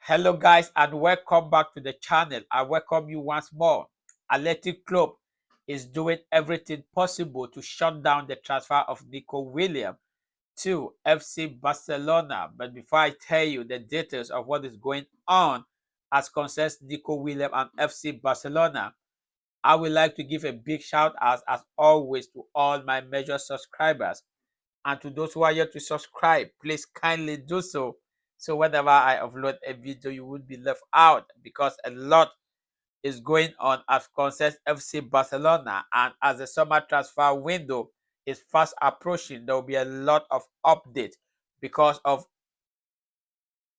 Hello guys and welcome back to the channel. I welcome you once more. Athletic Club is doing everything possible to shut down the transfer of Nico Williams to FC Barcelona. But before I tell you the details of what is going on as concerns Nico Williams and FC Barcelona, I would like to give a big shout out as always to all my major subscribers. And to those who are yet to subscribe, please kindly do so. So whenever I upload a video, you would be left out because a lot is going on as concerns FC Barcelona. And as the summer transfer window is fast approaching, there will be a lot of updates because of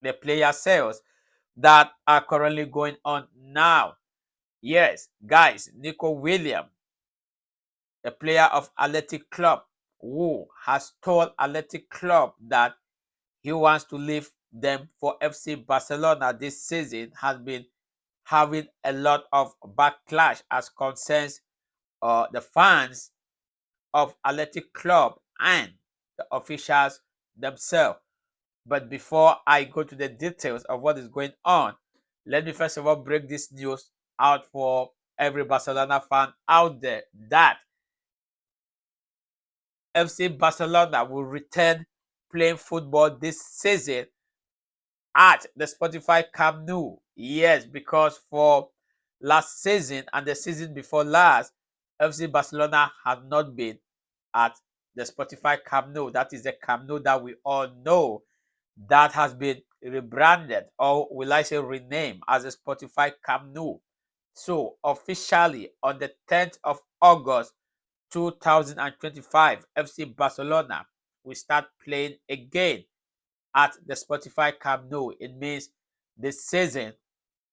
the player sales that are currently going on now. Yes, guys, Nico Williams, the player of Athletic Club, who has told Athletic Club that he wants to leave them for FC Barcelona this season, has been having a lot of backlash as concerns the fans of Athletic Club and the officials themselves. But before I go to the details of what is going on, let me first of all break this news out for every Barcelona fan out there that FC Barcelona will return playing football this season at the Spotify Camp Nou. Yes, because for last season and the season before last, FC Barcelona had not been at the Spotify Camp Nou. That is the Camp Nou that we all know that has been rebranded, or will I say renamed, as the Spotify Camp Nou. So officially on the 10th of August 2025, FC Barcelona will start playing again at the Spotify Camp Nou. It means this season,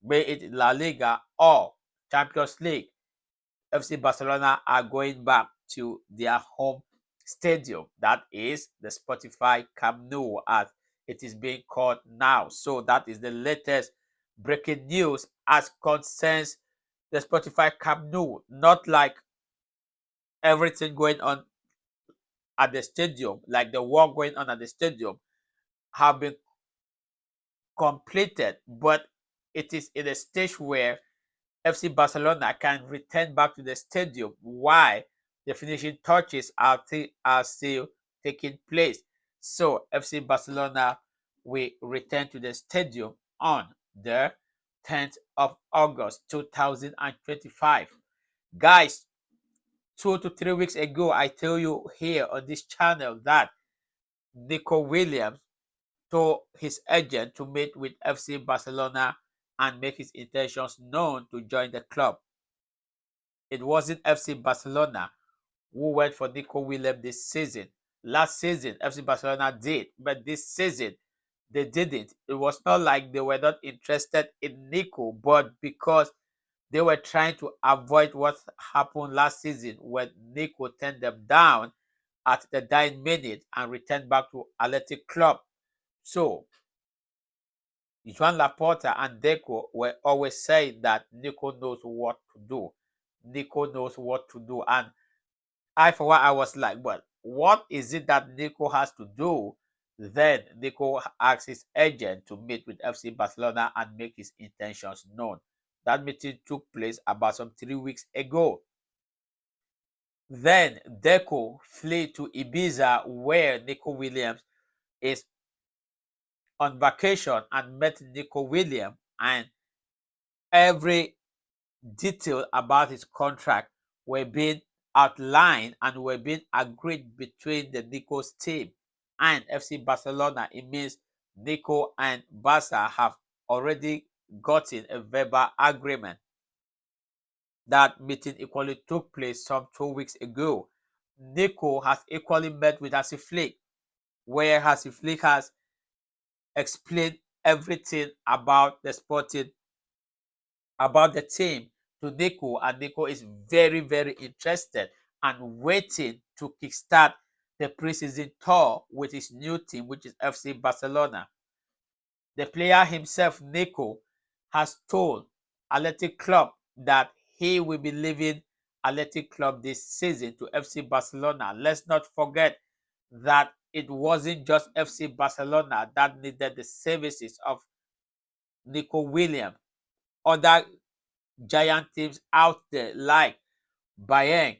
be it La Liga or Champions League, FC Barcelona are going back to their home stadium. That is the Spotify Camp Nou, as it is being called now. So that is the latest breaking news as concerns the Spotify Camp Nou. Not like everything going on at the stadium, like the work going on at the stadium, have been completed, but it is in a stage where FC Barcelona can return back to the stadium while the finishing touches are still taking place. So FC Barcelona will return to the stadium on the 10th of August 2025. Guys, 2 to 3 weeks ago, I tell you here on this channel that Nico Williams told his agent to meet with FC Barcelona and make his intentions known to join the club. It wasn't FC Barcelona who went for Nico Williams this season. Last season, FC Barcelona did, but this season, they didn't. It was not like they were not interested in Nico, but because they were trying to avoid what happened last season when Nico turned them down at the dying minute and returned back to Athletic Club. So Joan Laporta and Deco were always saying that Nico knows what to do. Nico knows what to do. And I, for one, I was like, well, what is it that Nico has to do? Then Nico asked his agent to meet with FC Barcelona and make his intentions known. That meeting took place about some 3 weeks ago. Then Deco flew to Ibiza, where Nico Williams is on vacation, and met Nico Williams, and every detail about his contract were being outlined and were being agreed between the Nico's team and FC Barcelona. It means Nico and Barca have already gotten a verbal agreement. That meeting equally took place some 2 weeks ago. Nico has equally met with Hansi Flick, where Hansi Flick has explained everything about the sporting, about the team to Nico, and Nico is very, very interested and waiting to kickstart the preseason tour with his new team, which is FC Barcelona. The player himself, Nico, has told Athletic Club that he will be leaving Athletic Club this season to FC Barcelona. Let's not forget that it wasn't just FC Barcelona that needed the services of Nico Williams. Other giant teams out there like Bayern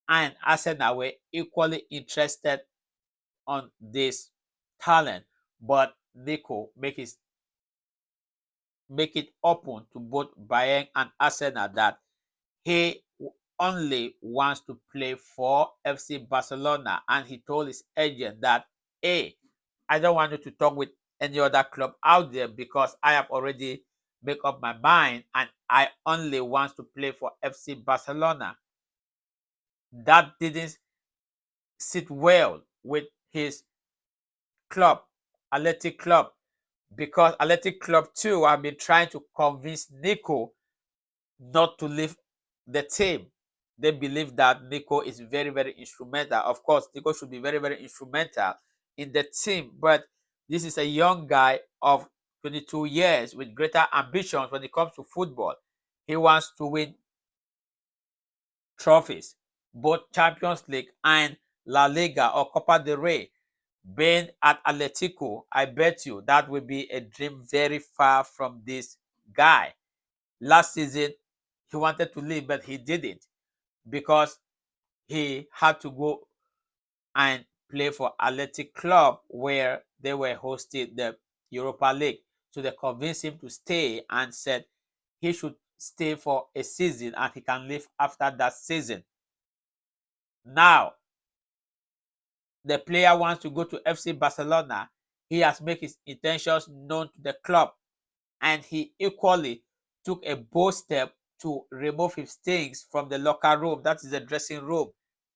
and Arsenal were equally interested on this talent, but Nico make it open to both Bayern and Arsenal that he only wants to play for FC Barcelona, and he told his agent that, hey, I don't want you to talk with any other club out there because I have already made up my mind and I only want to play for FC Barcelona. That didn't sit well with his club, Athletic Club, because Athletic Club too have been trying to convince Nico not to leave the team. They believe that Nico is very, very instrumental. Of course, Nico should be very, very instrumental in the team, but this is a young guy of 22 years with greater ambitions when it comes to football. He wants to win trophies, both Champions League and La Liga or Copa del Rey. Being at Atletico, I bet you that will be a dream very far from this guy. Last season, he wanted to leave, but he didn't because he had to go and play for Athletic Club where they were hosting the Europa League. So they convinced him to stay and said he should stay for a season and he can leave after that season. Now, the player wants to go to FC Barcelona. He has made his intentions known to the club and he equally took a bold step to remove his things from the locker room, that is the dressing room.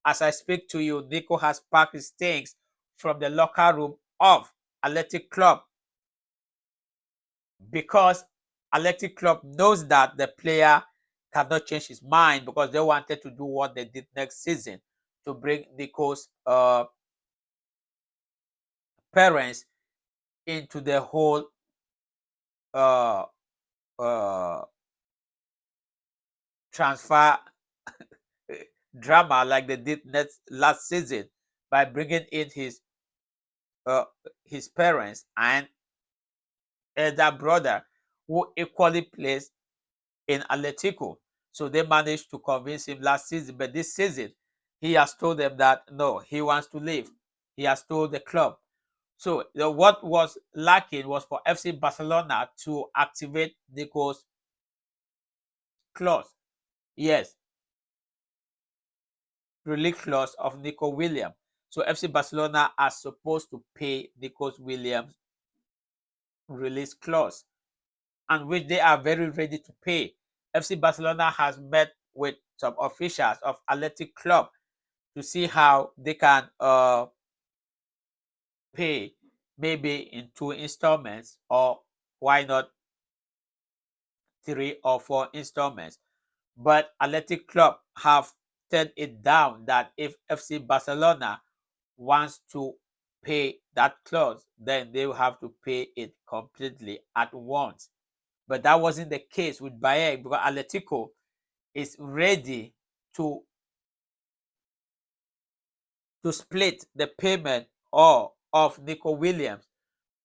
As I speak to you, Nico has packed his things from the locker room of Athletic Club because Athletic Club knows that the player cannot change his mind because they wanted to do what they did next season to bring Nico's parents into the whole uh, uh, transfer drama like they did last season by bringing in uh, his parents and elder brother who equally plays in Atletico. So they managed to convince him last season, but this season he has told them that no, he wants to leave. He has told the club. So what was lacking was for FC Barcelona to activate Nico's clause. Yes, release clause of Nico Williams. So FC Barcelona are supposed to pay Nico Williams release clause, and which they are very ready to pay. FC Barcelona has met with some officials of Athletic Club to see how they can pay, maybe in 2 installments or why not 3 or 4 installments. But Athletic Club have turned it down that if FC Barcelona wants to pay that clause, then they will have to pay it completely at once. But that wasn't the case with Bayern because Atletico is ready to split the payment or of Nico Williams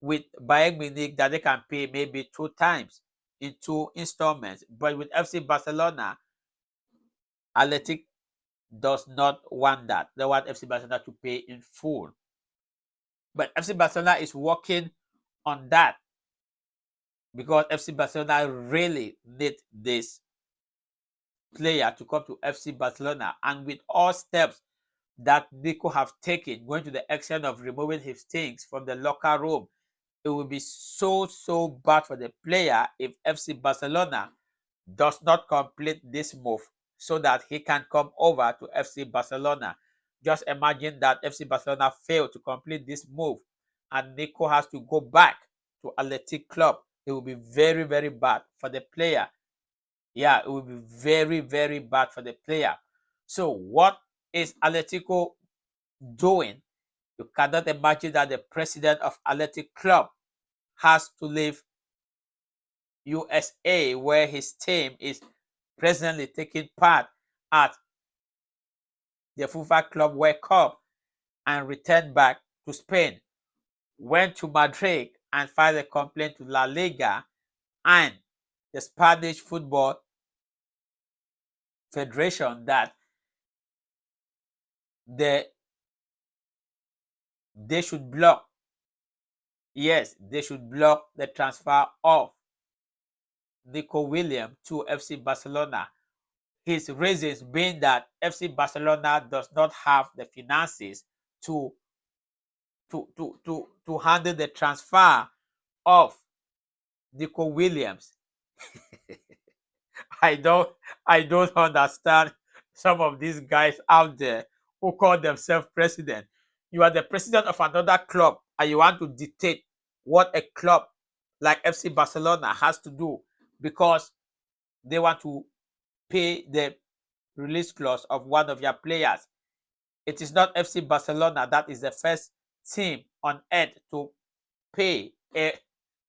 with Bayern Munich that they can pay maybe 2 times in 2 installments. But with FC Barcelona, Athletic does not want that. They want FC Barcelona to pay in full. But FC Barcelona is working on that because FC Barcelona really need this player to come to FC Barcelona. And with all steps that Nico have taken, going to the extent of removing his things from the locker room, it will be so bad for the player if FC Barcelona does not complete this move so that he can come over to FC Barcelona. Just imagine that FC Barcelona failed to complete this move and Nico has to go back to Athletic Club. It will be very bad for the player. Yeah, it will be very bad for the player. So what is Atletico doing? You cannot imagine that the president of Athletic Club has to leave USA where his team is presently taking part at the FIFA Club World Cup and return back to Spain. Went to Madrid and filed a complaint to La Liga and the Spanish Football Federation that they they should block yes, they should block the transfer of Nico Williams to FC Barcelona. His reasons being that FC Barcelona does not have the finances to handle the transfer of Nico Williams. I don't I don't understand some of these guys out there who call themselves president. You are the president of another club and you want to dictate what a club like FC Barcelona has to do because they want to pay the release clause of one of your players. It is not FC Barcelona that is the first team on earth to pay a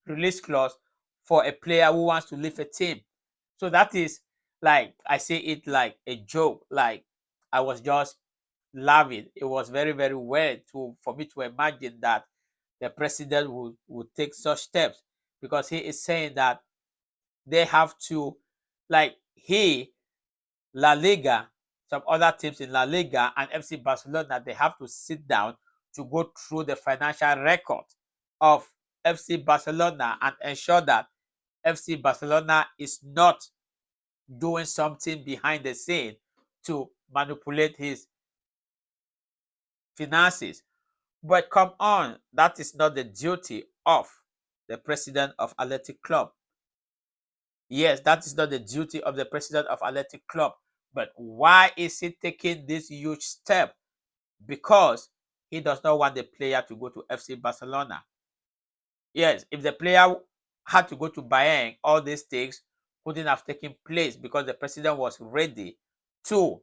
release clause for a player who wants to leave a team. So that is like I say it like a joke. Like I was just laughing. It was very, very weird to for me to imagine that the president would take such steps because he is saying that they have to like he La Liga, some other teams in La Liga and FC Barcelona, they have to sit down to go through the financial record of FC Barcelona and ensure that FC Barcelona is not doing something behind the scene to manipulate his finances. But come on, that is not the duty of the president of Athletic Club. Yes, that is not the duty of the president of Athletic Club. But why is he taking this huge step? Because he does not want the player to go to FC Barcelona. Yes, if the player had to go to Bayern, all these things wouldn't have taken place because the president was ready to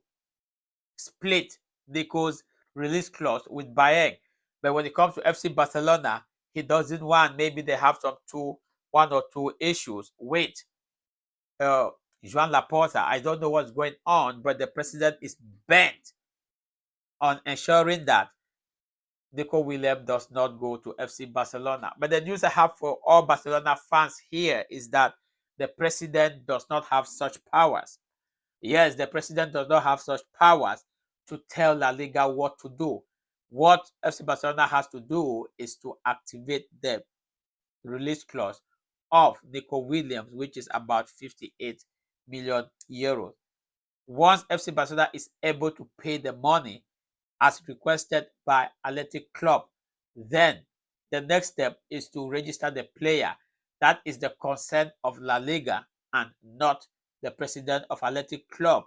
split Nico's release clause with Bayern. But when it comes to FC Barcelona, he doesn't want. Maybe they have one or two issues with uh, Joan Laporta. I don't know what's going on, but the president is bent on ensuring that Nico Williams does not go to FC Barcelona. But the news I have for all Barcelona fans here is that the president does not have such powers. Yes, the president does not have such powers to tell La Liga what to do. What FC Barcelona has to do is to activate the release clause of Nico Williams, which is about 58 million euros. Once FC Barcelona is able to pay the money as requested by Athletic Club, then the next step is to register the player. That is the consent of La Liga and not the president of Athletic Club,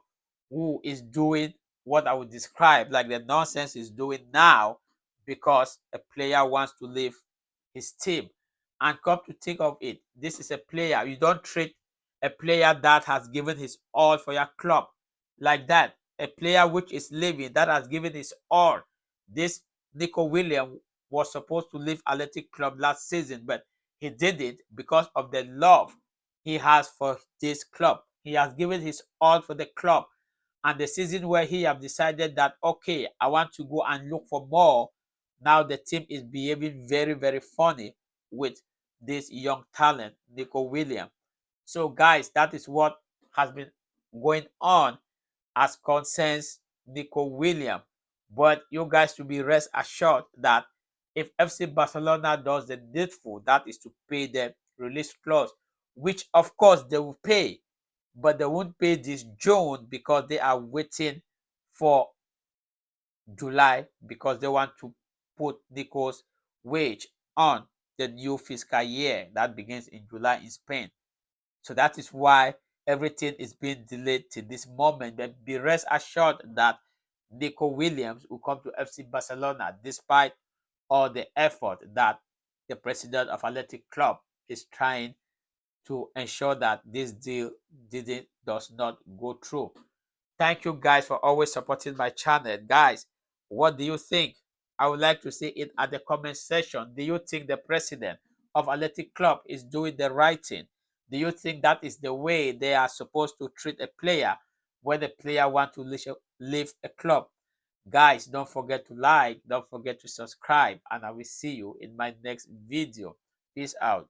who is doing what I would describe like the nonsense he's doing now because a player wants to leave his team. And come to think of it, this is a player. You don't treat a player that has given his all for your club like that. A player which is leaving that has given his all. This Nico Williams was supposed to leave Athletic Club last season, but he did it because of the love he has for this club. He has given his all for the club. And the season where he have decided that, okay, I want to go and look for more, now the team is behaving very, very funny with this young talent, Nico Williams. So, guys, that is what has been going on as concerns Nico Williams. But you guys should be rest assured that if FC Barcelona does the needful, that is to pay the release clause, which of course they will pay, but they won't pay this June because they are waiting for July because they want to put Nico's wage on the new fiscal year that begins in July in Spain. So that is why everything is being delayed to this moment. But be rest assured that Nico Williams will come to FC Barcelona despite all the effort that the president of Athletic Club is trying to ensure that this deal does not go through. Thank you guys for always supporting my channel. Guys, what do you think? I would like to see it at the comment section. Do you think the president of Athletic Club is doing the right thing? Do you think that is the way they are supposed to treat a player when the player wants to leave a club? Guys, don't forget to like, don't forget to subscribe, and I will see you in my next video. Peace out.